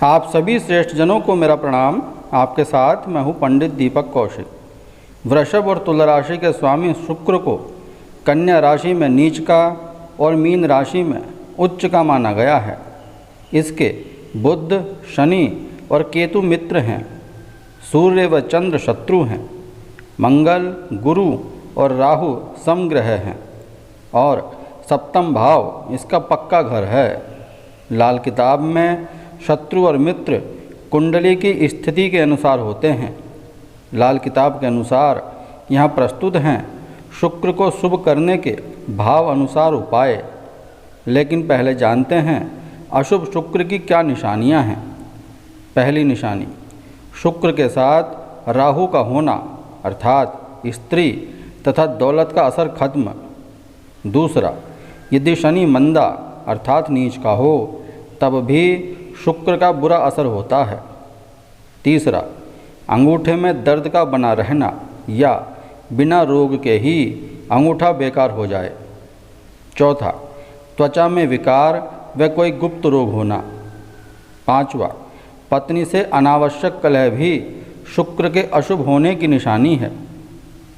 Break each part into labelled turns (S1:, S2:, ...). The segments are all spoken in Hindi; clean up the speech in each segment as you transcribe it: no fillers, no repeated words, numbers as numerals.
S1: आप सभी श्रेष्ठ जनों को मेरा प्रणाम। आपके साथ मैं हूँ पंडित दीपक कौशिक। वृषभ और तुला राशि के स्वामी शुक्र को कन्या राशि में नीच का और मीन राशि में उच्च का माना गया है। इसके बुध, शनि और केतु मित्र हैं। सूर्य व चंद्र शत्रु हैं। मंगल, गुरु और राहु समग्रह हैं और सप्तम भाव इसका पक्का घर है। लाल किताब में शत्रु और मित्र कुंडली की स्थिति के अनुसार होते हैं। लाल किताब के अनुसार यहाँ प्रस्तुत हैं शुक्र को शुभ करने के भाव अनुसार उपाय। लेकिन पहले जानते हैं अशुभ शुक्र की क्या निशानियाँ हैं। पहली निशानी, शुक्र के साथ राहु का होना अर्थात स्त्री तथा दौलत का असर खत्म। दूसरा, यदि शनि मंदा अर्थात नीच का हो तब भी शुक्र का बुरा असर होता है। तीसरा, अंगूठे में दर्द का बना रहना या बिना रोग के ही अंगूठा बेकार हो जाए। चौथा, त्वचा में विकार व कोई गुप्त रोग होना। पांचवा, पत्नी से अनावश्यक कलह भी शुक्र के अशुभ होने की निशानी है।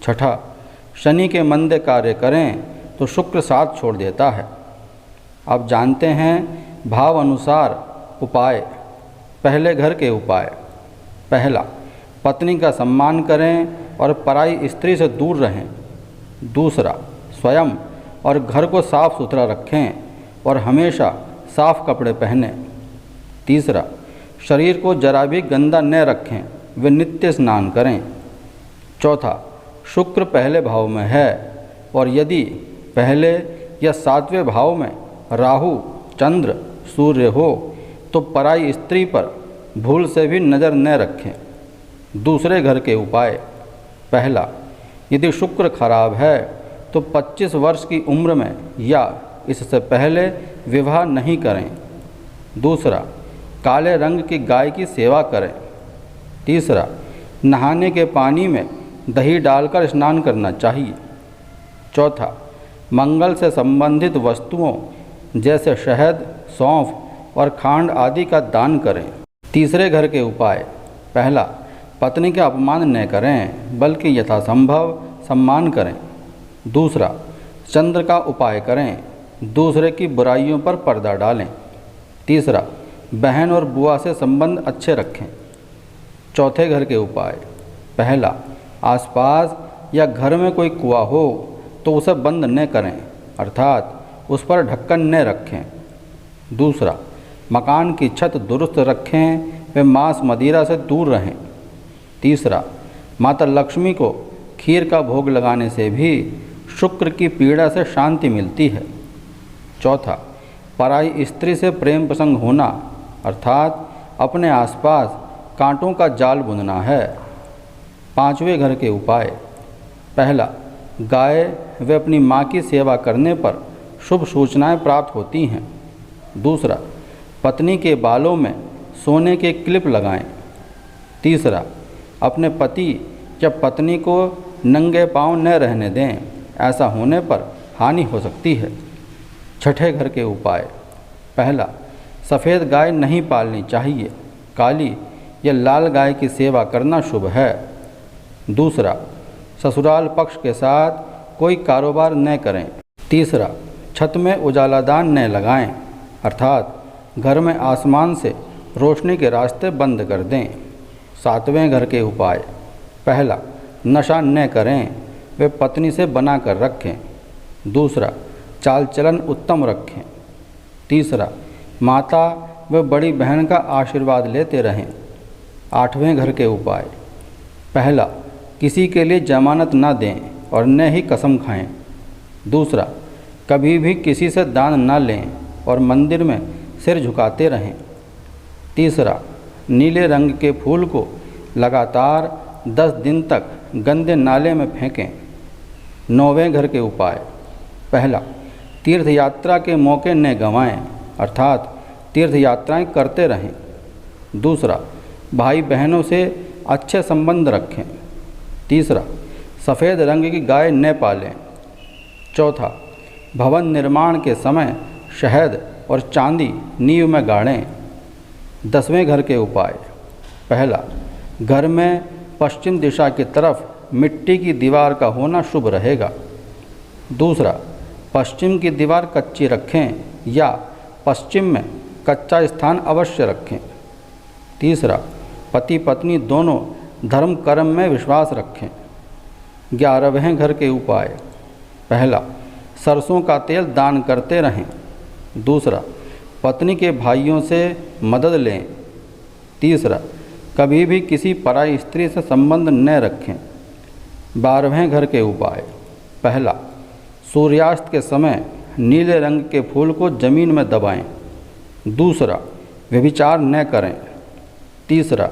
S1: छठा, शनि के मंदे कार्य करें तो शुक्र साथ छोड़ देता है। अब जानते हैं भाव अनुसार उपाय। पहले घर के उपाय। पहला, पत्नी का सम्मान करें और पराई स्त्री से दूर रहें। दूसरा, स्वयं और घर को साफ सुथरा रखें और हमेशा साफ कपड़े पहनें। तीसरा, शरीर को जरा भी गंदा न रखें व नित्य स्नान करें। चौथा, शुक्र पहले भाव में है और यदि पहले या सातवें भाव में राहु, चंद्र, सूर्य हो तो पराई स्त्री पर भूल से भी नज़र न रखें। दूसरे घर के उपाय। पहला, यदि शुक्र खराब है तो 25 वर्ष की उम्र में या इससे पहले विवाह नहीं करें। दूसरा, काले रंग की गाय की सेवा करें। तीसरा, नहाने के पानी में दही डालकर स्नान करना चाहिए। चौथा, मंगल से संबंधित वस्तुओं जैसे शहद, सौंफ और खांड आदि का दान करें। तीसरे घर के उपाय। पहला, पत्नी का अपमान न करें बल्कि यथासंभव सम्मान करें। दूसरा, चंद्र का उपाय करें, दूसरे की बुराइयों पर पर्दा डालें। तीसरा, बहन और बुआ से संबंध अच्छे रखें। चौथे घर के उपाय। पहला, आसपास या घर में कोई कुआं हो तो उसे बंद न करें अर्थात उस पर ढक्कन न रखें। दूसरा, मकान की छत दुरुस्त रखें व मांस मदिरा से दूर रहें। तीसरा, माता लक्ष्मी को खीर का भोग लगाने से भी शुक्र की पीड़ा से शांति मिलती है। चौथा, पराई स्त्री से प्रेम प्रसंग होना अर्थात अपने आसपास कांटों का जाल बुनना है। पांचवें घर के उपाय। पहला, गाय व अपनी माँ की सेवा करने पर शुभ सूचनाएं प्राप्त होती हैं। दूसरा, पत्नी के बालों में सोने के क्लिप लगाएं। तीसरा, अपने पति या पत्नी को नंगे पांव न रहने दें, ऐसा होने पर हानि हो सकती है। छठे घर के उपाय। पहला, सफ़ेद गाय नहीं पालनी चाहिए, काली या लाल गाय की सेवा करना शुभ है। दूसरा, ससुराल पक्ष के साथ कोई कारोबार न करें। तीसरा, छत में उजालादान न लगाएं अर्थात घर में आसमान से रोशनी के रास्ते बंद कर दें। सातवें घर के उपाय। पहला, नशा न करें वे पत्नी से बना कर रखें। दूसरा, चाल चलन उत्तम रखें। तीसरा, माता व बड़ी बहन का आशीर्वाद लेते रहें। आठवें घर के उपाय। पहला, किसी के लिए जमानत न दें और न ही कसम खाएं। दूसरा, कभी भी किसी से दान न लें और मंदिर में सिर झुकाते रहें। तीसरा, नीले रंग के फूल को लगातार 10 दिन तक गंदे नाले में फेंकें। नौवें घर के उपाय। पहला, तीर्थ यात्रा के मौके न गंवाएं अर्थात तीर्थ यात्राएं करते रहें। दूसरा, भाई बहनों से अच्छे संबंध रखें। तीसरा, सफ़ेद रंग की गाय न पालें। चौथा, भवन निर्माण के समय शहद और चांदी नींव में गाड़ें। 10वें घर के उपाय। पहला, घर में पश्चिम दिशा की तरफ मिट्टी की दीवार का होना शुभ रहेगा। दूसरा, पश्चिम की दीवार कच्ची रखें या पश्चिम में कच्चा स्थान अवश्य रखें। तीसरा, पति पत्नी दोनों धर्म कर्म में विश्वास रखें। 11वें घर के उपाय। पहला, सरसों का तेल दान करते रहें। दूसरा, पत्नी के भाइयों से मदद लें। तीसरा, कभी भी किसी पराई स्त्री से संबंध न रखें। 12वें घर के उपाय। पहला, सूर्यास्त के समय नीले रंग के फूल को जमीन में दबाएं। दूसरा, व्यभिचार न करें। तीसरा,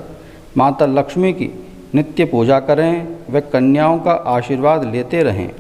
S1: माता लक्ष्मी की नित्य पूजा करें व कन्याओं का आशीर्वाद लेते रहें।